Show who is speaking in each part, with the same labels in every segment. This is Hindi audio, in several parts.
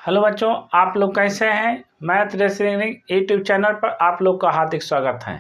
Speaker 1: हेलो बच्चों, आप लोग कैसे हैं। मैथ रेसिंग यूट्यूब चैनल पर आप लोग का हार्दिक स्वागत है।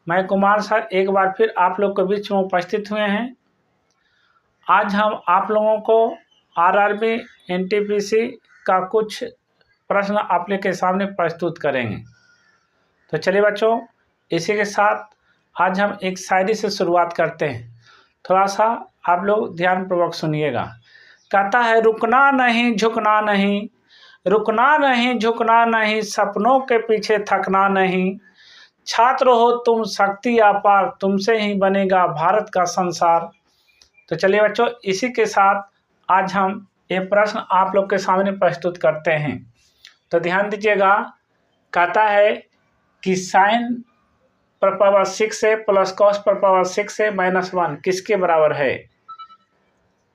Speaker 1: मैं कुमार सर एक बार फिर आप लोग के बीच में उपस्थित हुए हैं। आज हम आप लोगों को आरआरबी एनटीपीसी का कुछ प्रश्न आप लोग के सामने प्रस्तुत करेंगे। तो चलिए बच्चों, इसी के साथ आज हम एक शायरी से शुरुआत करते हैं। थोड़ा सा आप लोग ध्यानपूर्वक सुनिएगा। कहता है, रुकना नहीं झुकना नहीं, रुकना नहीं झुकना नहीं, सपनों के पीछे थकना नहीं। छात्र हो तुम शक्ति अपार, तुमसे ही बनेगा भारत का संसार। तो चलिए बच्चों, इसी के साथ आज हम ये प्रश्न आप लोग के सामने प्रस्तुत करते हैं। तो ध्यान दीजिएगा। कहता है कि साइन पर पावर 6 है प्लस कॉस पर पावर 6 है -1 किसके बराबर है।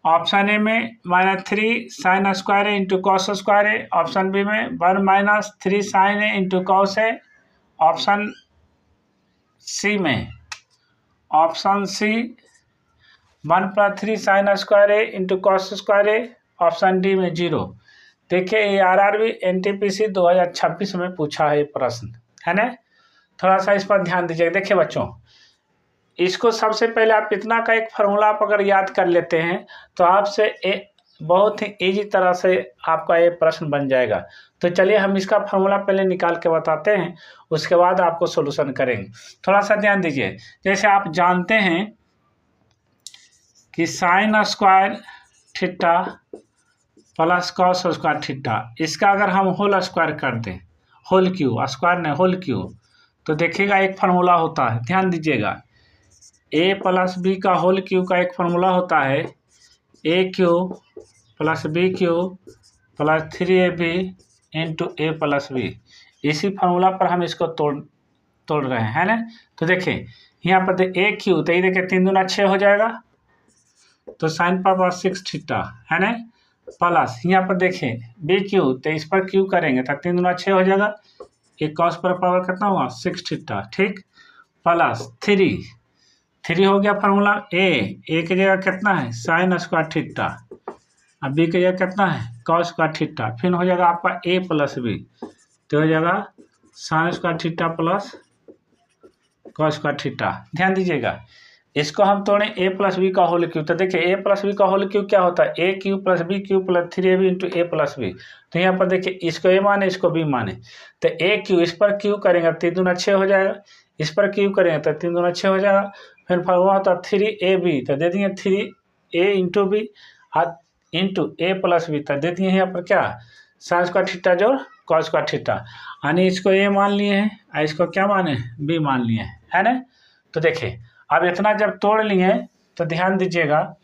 Speaker 1: ऑप्शन ए में -3 साइन स्क्वायर है इंटू कॉस स्क्वायर है। ऑप्शन बी में 1 - 3 साइन है इंटू कॉस है। ऑप्शन सी 1 + 3 साइन स्क्वायर है इंटू कॉस स्क्वायर है। ऑप्शन डी में 0। देखिए, ये आरआरबी एनटीपीसी 2026 में पूछा है प्रश्न, है ना। थोड़ा सा इस पर ध्यान दीजिए। देखिए बच्चों, इसको सबसे पहले आप इतना का एक फार्मूला आप अगर याद कर लेते हैं तो आपसे बहुत ही इजी तरह से आपका ये प्रश्न बन जाएगा। तो चलिए हम इसका फार्मूला पहले निकाल के बताते हैं, उसके बाद आपको सॉल्यूशन करेंगे। थोड़ा सा ध्यान दीजिए। जैसे आप जानते हैं कि sine square theta plus cos square theta, इसका अगर हम होल स्क्वायर कर दें, होल क्यू, स्क्वायर नहीं होल क्यू, तो देखिएगा एक फार्मूला होता है। ध्यान दीजिएगा, ए प्लस बी का होल क्यू का एक फार्मूला होता है A cube plus B cube plus 3ab into A plus B. इसी फार्मूला पर हम इसको तोड़ रहे हैं, है ना। तो देखिए यहाँ पर ए क्यू, तो ये देखिए 3 दूना 6 हो जाएगा, तो साइन पावर 6 थीटा, है ना। प्लस यहाँ पर देखिए बी क्यू, तो इस पर क्यू करेंगे तो 3 दूना 6 हो जाएगा। एक कॉस पर पावर कितना हुआ 6 थीटा, ठीक। प्लस 3 हो गया फार्मूला। ए की जगह कितना है साइन स्क्वायर थीटा, अब बी की जगह कितना है कॉस स्क्वायर थीटा। फिर हो जाएगा आपका ए प्लस बी, तो हो जाएगा sine square theta plus cos square theta. ध्यान दीजिएगा, इसको हम तोड़ें ए प्लस बी का होल क्यू, तो देखिए ए प्लस बी का होल क्यू क्या होता है A cube plus B cube plus 3ab into A plus B. तो यहाँ पर देखिए इसको ए माने इसको बी माने, तो ए क्यू इस पर क्यू करेंगे 3 दूना 6 हो जाएगा, इस पर क्यू करेंगे तो 3 दूना 6 हो जाएगा। फिर फार्मूला होता है 3ab, तो दे दिए 3a into B into A plus B, तो दे दिए यहाँ पर क्या साइन स्क्वायर थीटा जोड़ कॉस स्क्वायर थीटा। यानी इसको ए मान लिए हैं और इसको क्या माने बी मान लिए हैं, है ना। तो देखिए अब इतना जब तोड़ लिए तो ध्यान दीजिएगा,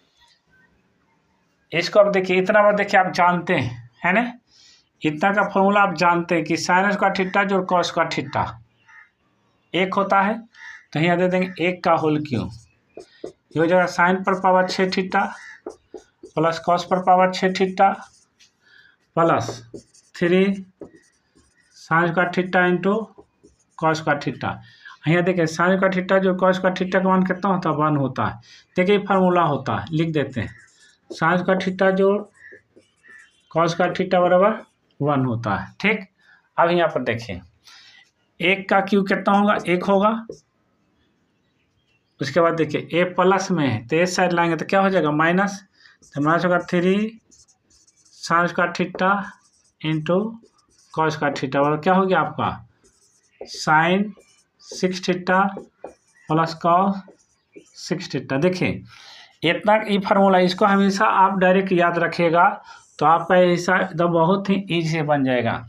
Speaker 1: इसको अब देखिए इतना बार देखिए आप जानते हैं, है ना। इतना का फॉर्मूला आप जानते हैं कि साइन स्क्वायर थीटा जोड़ कॉस स्क्वायर थीटा एक होता है, तो यहाँ दे देंगे 1 का होल क्यू, ये हो जाएगा साइन पर पावर 6 थीटा प्लस कॉस पर power 6 theta plus 3 sine square theta into cos square theta. यहाँ देखिए साइन स्क्वायर थीटा जो कॉस स्क्वायर थीटा का मान कितना होता है 1 होता है। देखिए फार्मूला होता है, लिख देते हैं साइन स्क्वायर थीटा जो कॉस स्क्वायर थीटा बराबर 1 होता है, ठीक। अब यहाँ पर देखिए 1 का क्यू कितना होगा 1 होगा। उसके बाद देखिए ए प्लस में है तो इस साइड लाएंगे तो क्या हो जाएगा माइनस, तो माइनस होगा 3 sine square theta into cos square theta, और क्या हो गया आपका sine 6 theta plus cos 6 theta. देखिए इतना ये फार्मूला, इसको हमेशा आप डायरेक्ट याद रखिएगा तो आपका हिस्सा एकदम बहुत ही ईजी से बन जाएगा।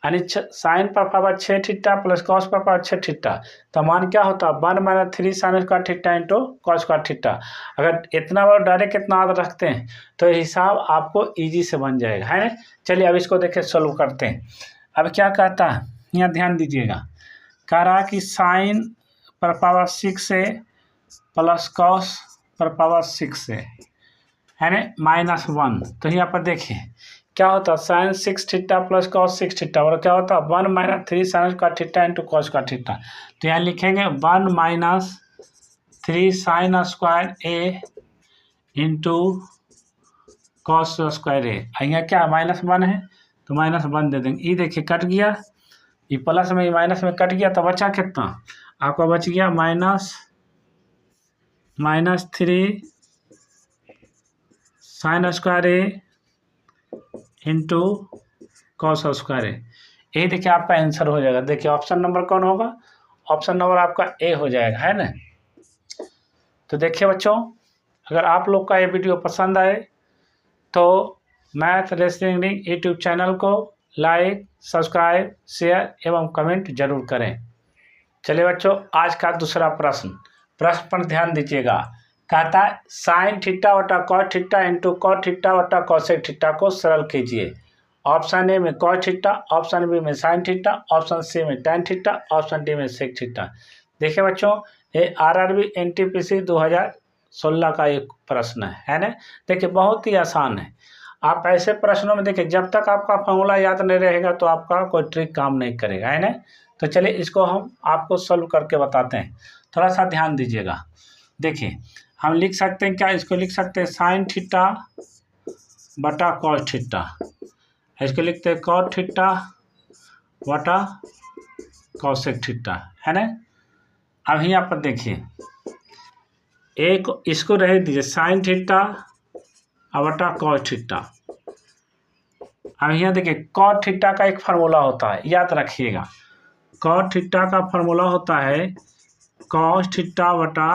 Speaker 1: यानी साइन पर पावर 6 थीटा प्लस कॉस पर पावर 6 थीटा, तो मान क्या होता है 1 - 3 sine square theta into cos square theta. अगर इतना बार डायरेक्ट इतना याद रखते हैं तो हिसाब आपको इजी से बन जाएगा, है ना। चलिए अब इसको देखिए सोल्व करते हैं। अब क्या कहता है यहाँ ध्यान दीजिएगा, कह रहा कि साइन पर पावर 6 है प्लस कॉस पर पावर 6 है ना -1। तो यहाँ पर देखिए क्या होता है sine 6 theta plus cos 6 theta, और क्या होता है 1 - 3 sine square theta into cos square theta. तो यहाँ लिखेंगे 1 - 3 sine square A into cos square A. यहाँ क्या -1 है तो -1 दे देंगे। ये देखिए कट गया, ये प्लस में ये माइनस में कट गया, तो बचा कितना आपका? बच गया -3 sin square A into cos square ए। यही देखिए आपका आंसर हो जाएगा। देखिए ऑप्शन नंबर कौन होगा? ऑप्शन नंबर आपका ए हो जाएगा, है ना। तो देखिए बच्चों, अगर आप लोग का ये वीडियो पसंद आए तो मैथ रीजनिंग यूट्यूब चैनल को लाइक, सब्सक्राइब, शेयर एवं कमेंट जरूर करें। चलिए बच्चों, आज का दूसरा प्रश्न पर ध्यान दीजिएगा। कहता है साइन थीटा बटा cos theta into cos theta बटा कॉसेक थीटा को सरल कीजिए। ऑप्शन ए में कॉस थीटा, ऑप्शन बी में साइन थीटा, ऑप्शन सी में टैन थीटा, ऑप्शन डी में सेक थीटा। देखिए बच्चों, ये RRB NTPC 2016 का एक प्रश्न है ना। देखिए बहुत ही आसान है। आप ऐसे प्रश्नों में देखिए, जब तक आपका फॉर्मूला याद नहीं रहेगा तो आपका कोई ट्रिक काम नहीं करेगा, है ना। तो चलिए इसको हम आपको सॉल्व करके बताते हैं। थोड़ा सा ध्यान दीजिएगा। देखिए हम लिख सकते हैं क्या? इसको लिख सकते हैं साइन थीटा बटा कॉस थीटा, इसको लिखते हैं कॉस थीटा बटा कॉसेक थीटा, है ना। अब यहाँ पर देखिए, एक इसको रह दीजिए साइन थीटा बटा कॉस थीटा। अब यहाँ देखिए कॉस थीटा का एक फार्मूला होता है, याद रखिएगा। कॉस थीटा का फार्मूला होता है कॉस थीटा बटा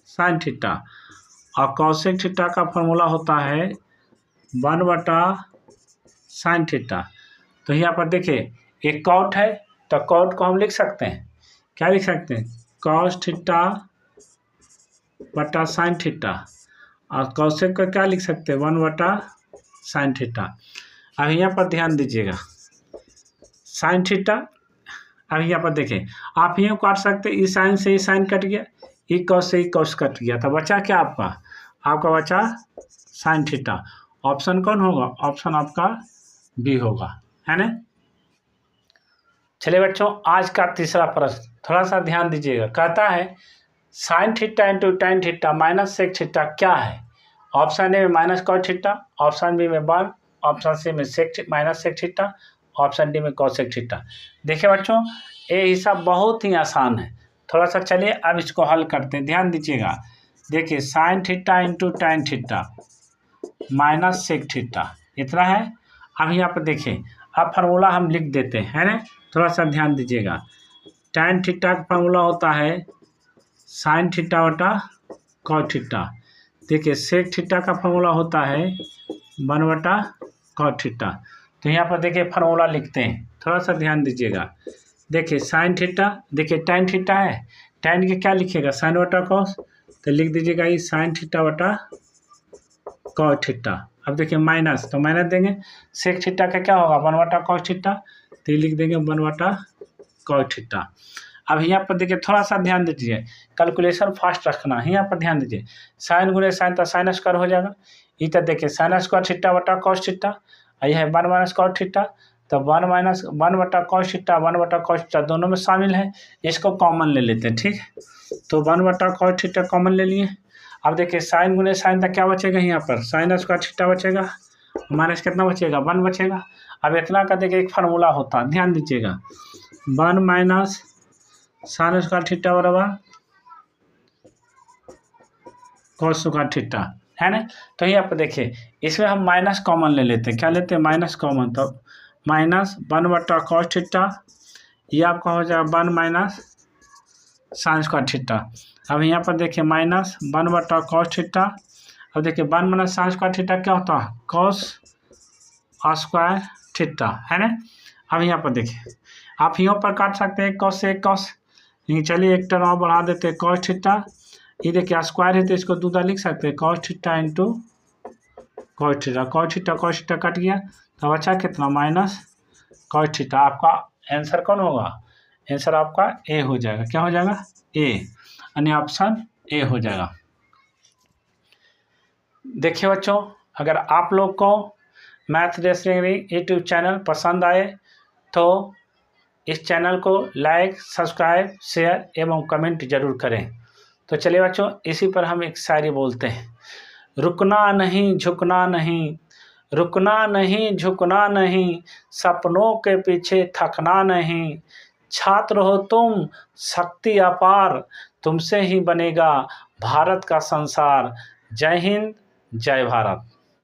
Speaker 1: साइन थीटा, और कॉसेक थीटा का फार्मूला होता है 1 बटा साइन थीटा। तो यहाँ पर देखिए एक कॉट है, तो कॉट को हम लिख सकते हैं, क्या लिख सकते हैं? कॉस थीटा बटा साइन थीटा, और कॉसेक को क्या लिख सकते हैं? 1 बटा साइन थीटा। अब यहाँ पर ध्यान दीजिएगा, साइन थीटा, अब यहाँ पर देखिए आप यहाँ काट सकते हैं, इस साइन से ही साइन कट गया, ई कॉस से ही कॉस कट गया, तो बचा क्या आपका? आपका बचा साइन थीटा। ऑप्शन कौन होगा? ऑप्शन आपका बी होगा, है ना। चलिए बच्चों, आज का तीसरा प्रश्न थोड़ा सा ध्यान दीजिएगा। कहता है sine theta into tan theta minus sec theta क्या है? ऑप्शन ए में minus cos theta, option B में 1, ऑप्शन सी में minus sec theta, option D में कॉसेक थीटा। देखिए बच्चों, ये हिसाब बहुत ही आसान है। थोड़ा सा चलिए अब इसको हल करते हैं, ध्यान दीजिएगा। देखिए sine theta into tan theta minus sec theta इतना है। अब यहाँ पर देखिए, अब फार्मूला हम लिख देते हैं, है ना। थोड़ा सा ध्यान दीजिएगा। टैन थीटा का फार्मूला होता है साइन थीटा बटा कॉस थीटा। देखिए सेक थीटा का फार्मूला होता है 1 बटा कॉस थीटा। तो यहाँ पर देखिए फार्मूला लिखते हैं, थोड़ा सा ध्यान दीजिएगा। देखिए साइन थीटा, देखिए टैन थीटा है, टैन के क्या लिखिएगा? साइन बटा कॉस, तो लिख दीजिएगा ये साइन थीटा बटा कॉस थीटा। अब देखिए माइनस, तो माइनस देंगे। सेक थीटा का क्या होगा? 1 बटा कॉस थीटा, तो ये लिख देंगे 1 बटा कॉस थीटा। अब यहाँ पर देखिए थोड़ा सा ध्यान दीजिए, कैलकुलेशन फास्ट रखना है। यहाँ पर ध्यान दीजिए, साइन गुणे साइन तो साइन स्क्वायर हो जाएगा। इधर देखिए साइन स्क्वायर थीटा बटा कॉस थीटा, यह है 1 माइनस कॉस थीटा, तो 1 बटा कॉस थीटा 1 बटा कॉस थीटा दोनों में शामिल है, इसको कॉमन ले लेते हैं, ठीक। तो 1 बटा कॉस थीटा कॉमन ले लिए। अब देखिए साइन गुणे साइन तक क्या बचेगा? यहाँ पर साइन स्क्वायर थीटा बचेगा, माइनस कितना बचेगा? 1 बचेगा। अब इतना का देखिए एक फार्मूला होता है, ध्यान दीजिएगा, 1 माइनस साइन स्क्वायर थीटा बराबर कॉस स्क्वायर थीटा, है ना। तो यहाँ पर देखिए इसमें हम माइनस कॉमन ले लेते हैं, क्या लेते हैं? माइनस कॉमन, तो माइनस 1 बटा कॉस थीटा, ये आपका हो जाएगा 1 माइनस साइन स्क्वायर थीटा। अब यहाँ पर देखिए माइनस 1 बटा कॉस थीटा। अब देखिए 1 माइनस साइन स्क्वायर थीटा क्या होता है? कॉस स्क्वायर थीटा, है ना। अब यहाँ पर देखिए आप यहाँ पर काट सकते हैं कॉस से कॉस, चलिए एक टर्म और बढ़ा देते हैं कॉस थीटा। ये देखिए स्क्वायर है तो इसको दूसरा लिख सकते हैं cos theta into cos theta. Cos theta cut गया, तो बचा कितना? Minus cos theta. आपका आंसर कौन होगा? आंसर आपका ए हो जाएगा। क्या हो जाएगा? ए, यानी ऑप्शन ए हो जाएगा। देखिए बच्चों, अगर आप लोग को मैथ रीजनिंग यूट्यूब चैनल पसंद आए तो इस चैनल को लाइक, सब्सक्राइब, शेयर एवं कमेंट जरूर करें। तो चलिए बच्चों, इसी पर हम एक शायरी बोलते हैं। रुकना नहीं, झुकना नहीं, रुकना नहीं, झुकना नहीं, सपनों के पीछे थकना नहीं। छात्र हो तुम, शक्ति अपार, तुमसे ही बनेगा भारत का संसार। जय हिंद, जय भारत।